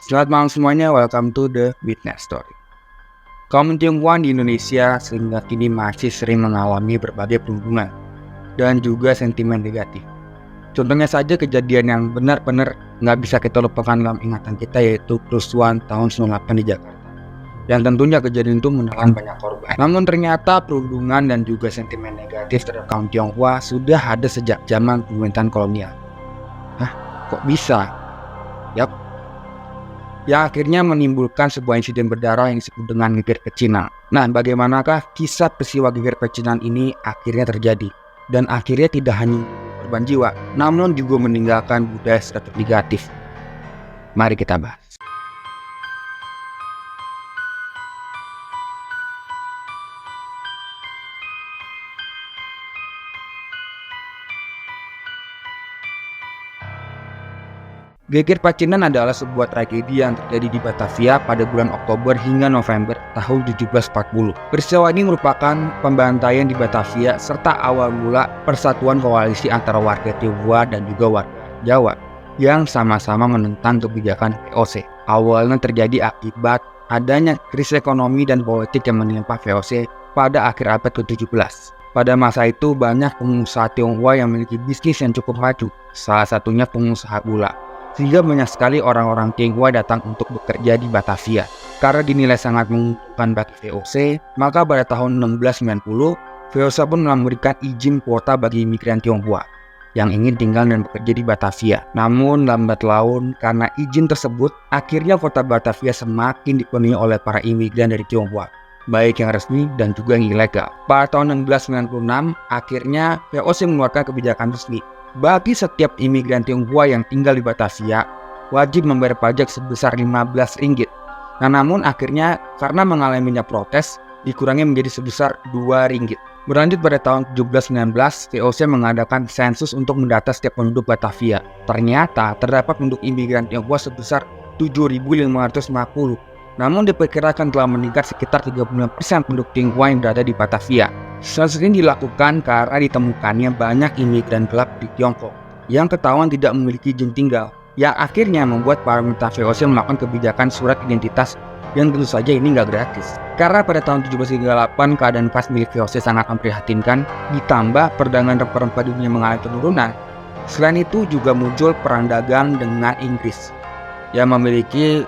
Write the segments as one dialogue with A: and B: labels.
A: Selamat malam semuanya, welcome to the Witness Story. Kaum Tionghoa di Indonesia sehingga kini masih sering mengalami berbagai perundungan dan juga sentimen negatif. Contohnya saja kejadian yang benar-benar nggak bisa kita lupakan dalam ingatan kita, yaitu kerusuhan tahun 98 di Jakarta. Dan tentunya kejadian itu menelan banyak korban. Namun ternyata perundungan dan juga sentimen negatif terhadap kaum Tionghoa sudah ada sejak zaman pemerintahan kolonial. Hah? Kok bisa? Yap, yang akhirnya menimbulkan sebuah insiden berdarah yang disebut dengan geger pecinan. Nah, bagaimanakah kisah peristiwa geger pecinan ini akhirnya terjadi? Dan akhirnya tidak hanya korban jiwa, namun juga meninggalkan budaya stereotip negatif. Mari kita bahas. Geger Pacinan adalah sebuah tragedi yang terjadi di Batavia pada bulan Oktober hingga November tahun 1740. Peristiwa ini merupakan pembantaian di Batavia serta awal mula persatuan koalisi antara warga Tionghoa dan juga warga Jawa yang sama-sama menentang kebijakan VOC. Awalnya terjadi akibat adanya krisis ekonomi dan politik yang menimpa VOC pada akhir abad ke-17. Pada masa itu banyak pengusaha Tionghoa yang memiliki bisnis yang cukup maju, salah satunya pengusaha gula. Sehingga banyak sekali orang-orang Tionghoa datang untuk bekerja di Batavia. Karena dinilai sangat menguntungkan bagi VOC, maka pada tahun 1690, VOC pun memberikan izin kuota bagi imigran Tionghoa yang ingin tinggal dan bekerja di Batavia. Namun lambat laun, karena izin tersebut, akhirnya kota Batavia semakin dipenuhi oleh para imigran dari Tionghoa, baik yang resmi dan juga yang ilegal. Pada tahun 1696, akhirnya VOC mengeluarkan kebijakan resmi. Bagi setiap imigran Tionghoa yang tinggal di Batavia, wajib membayar pajak sebesar 15 ringgit. Nah, namun akhirnya karena mengalami banyak protes, dikurangi menjadi sebesar 2 ringgit. Berlanjut pada tahun 1719, VOC mengadakan sensus untuk mendata setiap penduduk Batavia. Ternyata terdapat penduduk imigran Tionghoa sebesar 7.550. Namun diperkirakan telah meningkat sekitar 35% penduduk Tionghoa yang berada di Batavia. Sensus ini dilakukan karena ditemukannya banyak imigran gelap di Tiongkok yang ketahuan tidak memiliki izin tinggal, yang akhirnya membuat para pemerintah VOC melakukan kebijakan surat identitas yang tentu saja ini nggak gratis. Karena pada tahun 1738 keadaan kas milik VOC sangat memprihatinkan, ditambah perdagangan rempah-rempah dunia mengalami penurunan. Selain itu juga muncul perang dagang dengan Inggris yang memiliki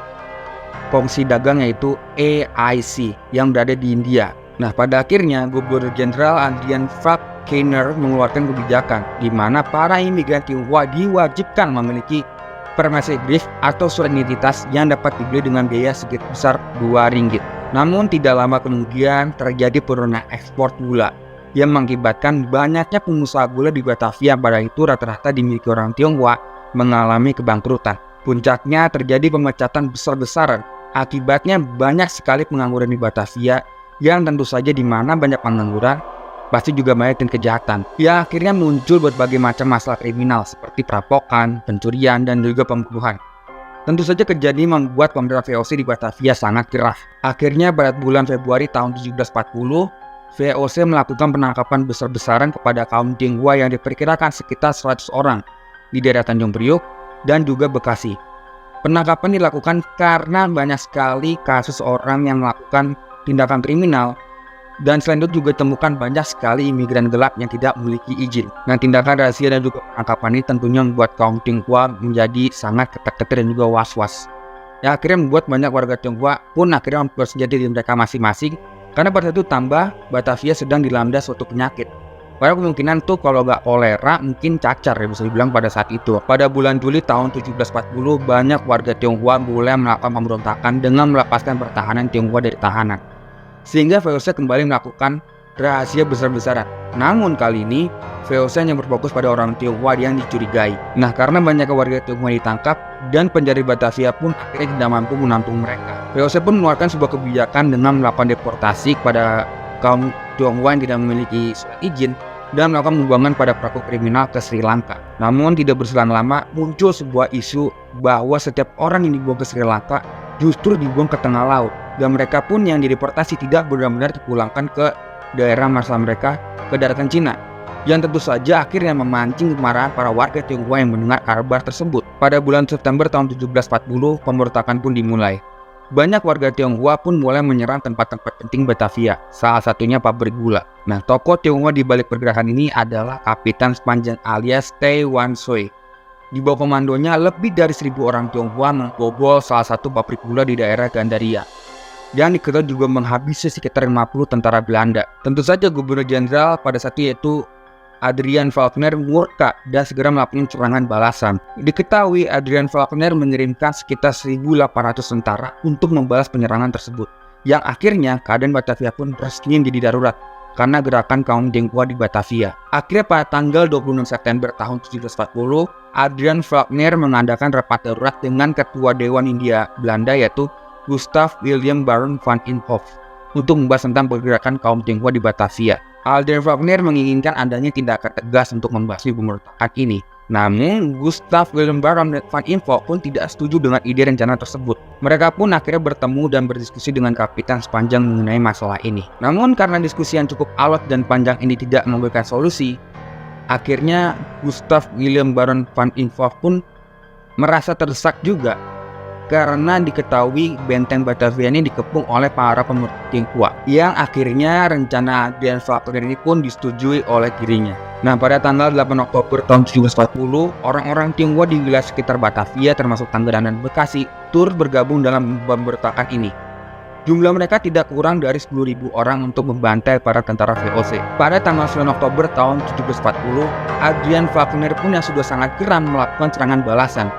A: fungsi dagang yaitu AIC yang berada di India. Nah, pada akhirnya Gubernur Jenderal Adrian Falconer mengeluarkan kebijakan di mana para imigran Tionghoa diwajibkan memiliki permisi brief atau surat identitas yang dapat dibeli dengan biaya sebesar 2 ringgit. Namun tidak lama kemudian terjadi penurunan ekspor gula yang mengakibatkan banyaknya pengusaha gula di Batavia pada itu rata-rata dimiliki orang Tionghoa mengalami kebangkrutan. Puncaknya terjadi pemecatan besar-besaran. Akibatnya banyak sekali pengangguran di Batavia yang tentu saja di mana banyak pengangguran pasti juga banyak kejahatan. Ya, akhirnya muncul berbagai macam masalah kriminal seperti perampokan, pencurian, dan juga pembunuhan. Tentu saja kejadian membuat pemerintah VOC di Batavia sangat gerah. Akhirnya pada bulan Februari tahun 1740, VOC melakukan penangkapan besar-besaran kepada kaum Tionghoa yang diperkirakan sekitar 100 orang di daerah Tanjung Priok dan juga Bekasi. Penangkapan dilakukan karena banyak sekali kasus orang yang melakukan tindakan kriminal, dan selain itu juga ditemukan banyak sekali imigran gelap yang tidak memiliki izin. Nah, tindakan rahasia dan juga penangkapan ini tentunya membuat kaum Tionghoa menjadi sangat ketar-ketir dan juga was-was. Ya, akhirnya membuat banyak warga Tionghoa pun akhirnya bersenjata di mereka masing-masing, karena pada itu tambah Batavia sedang dilanda suatu penyakit. Pada kemungkinan tuh kalau nggak kolera mungkin cacar ya bisa dibilang pada saat itu. Pada bulan Juli tahun 1740 banyak warga Tionghoa mulai melakukan pemberontakan dengan melepaskan pertahanan Tionghoa dari tahanan. Sehingga VOC kembali melakukan rahasia besar-besaran. Namun kali ini VOC hanya berfokus pada orang Tionghoa yang dicurigai. Nah, karena banyak warga Tionghoa ditangkap dan penjara Batavia pun akhirnya tidak mampu menampung mereka. VOC pun mengeluarkan sebuah kebijakan dengan melakukan deportasi kepada kaum Tionghoa yang tidak memiliki surat izin dan melakukan pembuangan pada pelaku kriminal ke Sri Lanka. Namun tidak berselang lama muncul sebuah isu bahwa setiap orang yang dibuang ke Sri Lanka justru dibuang ke tengah laut, dan mereka pun yang dideportasi tidak benar-benar dipulangkan ke daerah asal mereka ke daratan Cina. yang tentu saja akhirnya memancing kemarahan para warga Tionghoa yang mendengar kabar tersebut. Pada bulan September tahun 1740, pemberontakan pun dimulai. Banyak warga Tionghoa pun mulai menyerang tempat-tempat penting Batavia, salah satunya pabrik gula. Nah, tokoh Tionghoa di balik pergerakan ini adalah Kapitan Sepanjang alias Tai Wan Sui. Di bawah komandonya, lebih dari 1.000 orang Tionghoa membobol salah satu pabrik gula di daerah Gandaria. Yang diketahui juga menghabisi sekitar 50 tentara Belanda. Tentu saja Gubernur Jenderal pada saat itu yaitu Adrian Falkner murka dan segera melakukan serangan balasan. Diketahui Adrian Falkner mengirimkan sekitar 1.800 tentara untuk membalas penyerangan tersebut. Yang akhirnya keadaan Batavia pun resmi menjadi darurat karena gerakan kaum Tionghoa di Batavia. Akhirnya pada tanggal 26 September tahun 1740, Adrian Falkner mengadakan rapat darurat dengan Ketua Dewan Hindia Belanda yaitu Gustav William Baron van Imhoff untuk membahas tentang pergerakan kaum Tionghoa di Batavia. Adrian Falkner menginginkan adanya tindakan tegas untuk membasmi pemberontakan ini. Namun, Gustav William Baron van Imhoff pun tidak setuju dengan ide rencana tersebut. Mereka pun akhirnya bertemu dan berdiskusi dengan Kapitan Sepanjang mengenai masalah ini. Namun, karena diskusi yang cukup alot dan panjang ini tidak memberikan solusi, akhirnya Gustav William Baron van Imhoff pun merasa terdesak juga karena diketahui benteng Batavia ini dikepung oleh para pemerintah Tionghoa, yang akhirnya rencana Adrian Falkner ini pun disetujui oleh dirinya. Nah, pada tanggal 8 Oktober tahun 1740, orang-orang Tionghoa di wilayah sekitar Batavia termasuk Tangerang dan Bekasi turut bergabung dalam pemberontakan ini. Jumlah mereka tidak kurang dari 10.000 orang untuk membantai para tentara VOC. Pada tanggal 9 Oktober tahun 1740, Adrian Falkner pun yang sudah sangat geram melakukan serangan balasan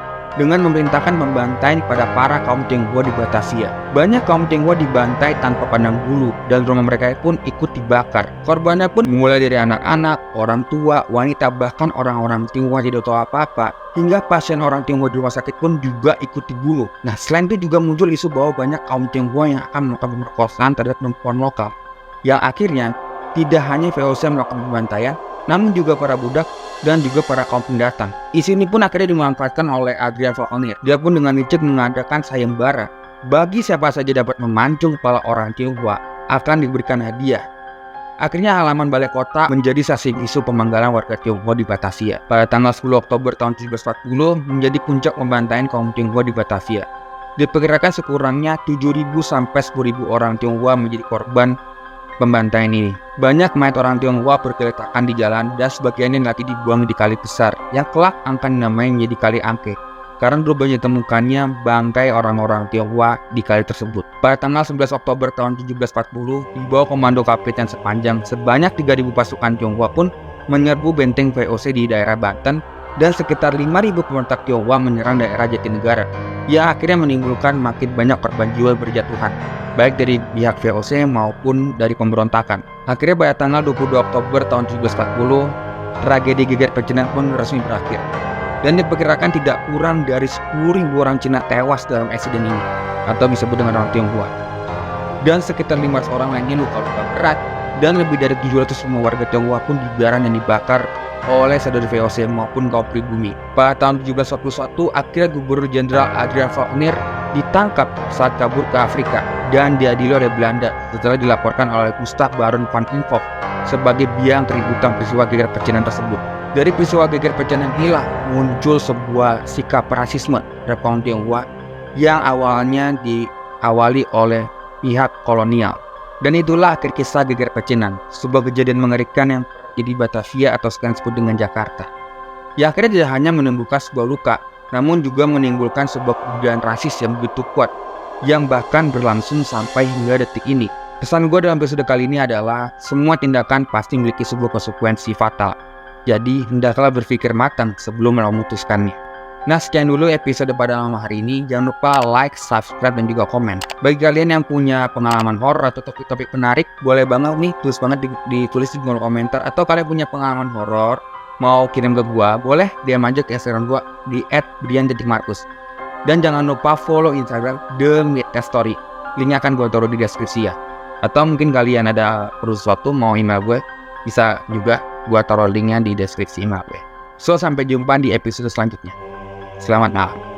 A: dengan memerintahkan membantai pada para kaum Tionghoa di Batavia. Banyak kaum Tionghoa dibantai tanpa pandang bulu dan rumah mereka pun ikut dibakar. Korbannya pun mulai dari anak-anak, orang tua, wanita, bahkan orang-orang Tionghoa tidak tahu apa-apa, hingga pasien orang Tionghoa di rumah sakit pun juga ikut dibunuh. Nah, selain itu juga muncul isu bahwa banyak kaum Tionghoa yang akan melakukan pemerkosaan terhadap perempuan lokal, yang akhirnya tidak hanya VOC melakukan pembantaian, namun juga para budak dan juga para kaum pendatang. Isu ini pun akhirnya dimanfaatkan oleh Adrian Falkner. Dia pun dengan licik mengadakan sayembara. Bagi siapa saja dapat memancung kepala orang Tionghoa akan diberikan hadiah. Akhirnya halaman balai kota menjadi saksi bisu pemanggalan warga Tionghoa di Batavia. Pada tanggal 10 Oktober tahun 1740 menjadi puncak pembantaian kaum Tionghoa di Batavia. Diperkirakan sekurangnya 7.000 sampai 10.000 orang Tionghoa menjadi korban pembantaian ini. Banyak mayat orang Tionghoa bergeletakan di jalan dan sebagiannya nanti dibuang di kali besar yang kelak akan dinamai menjadi Kali Angke karena dulu banyak ditemukannya bangkai orang-orang Tionghoa di kali tersebut. Pada tanggal 11 Oktober tahun 1740, di bawah komando Kapitan Sepanjang, sebanyak 3.000 pasukan Tionghoa pun menyerbu benteng VOC di daerah Banten dan sekitar 5.000 pemberontak Tionghoa menyerang daerah Jatinegara, yang akhirnya menimbulkan makin banyak korban jiwa berjatuhan, baik dari pihak VOC maupun dari pemberontakan. Akhirnya pada tanggal 22 Oktober tahun 1740, tragedi Geger Pecinan pun resmi berakhir. Dan diperkirakan tidak kurang dari 10.000 orang Cina tewas dalam insiden ini, atau disebut dengan orang Tionghoa. Dan sekitar 500 orang lainnya luka-luka berat, dan lebih dari 700 warga Tionghoa pun dibiarkan dan dibakar oleh saudara VOC maupun kaum pribumi. Pada tahun 1741, akhirnya Gubernur Jenderal Adrian Falkner ditangkap saat kabur ke Afrika dan diadili oleh Belanda setelah dilaporkan oleh Gustav Baron van Imhoff sebagai biang keributan peristiwa Geger Pecinan tersebut. Dari peristiwa Geger Pecinan inilah muncul sebuah sikap rasisme terhadap kaum Tionghoa yang awalnya diawali oleh pihak kolonial. Dan itulah akhir kisah Geger Pecinan, sebuah kejadian mengerikan yang jadi Batavia atau sekarang disebut dengan Jakarta. Ya, akhirnya tidak hanya menimbulkan sebuah luka, namun juga menimbulkan sebuah kebudayaan rasis yang begitu kuat, yang bahkan berlangsung sampai hingga detik ini. Pesan gue dalam episode kali ini adalah semua tindakan pasti memiliki sebuah konsekuensi fatal. Jadi hendaklah berpikir matang sebelum memutuskannya. Nah, sekian dulu episode pada malam hari ini. Jangan lupa like, subscribe, dan juga komen. Bagi kalian yang punya pengalaman horor atau topik-topik menarik, boleh banget nih ditulis di kolom komentar. Atau kalian punya pengalaman horor mau kirim ke gua, boleh DM aja ke Instagram gua di @brian.markus. Dan jangan lupa follow Instagram The Midnight Story. Linknya akan gua taruh di deskripsi ya. Atau mungkin kalian ada perlu sesuatu mau email gue, bisa juga gua taruh linknya di deskripsi email gue. So, sampai jumpa di episode selanjutnya. Selamat malam.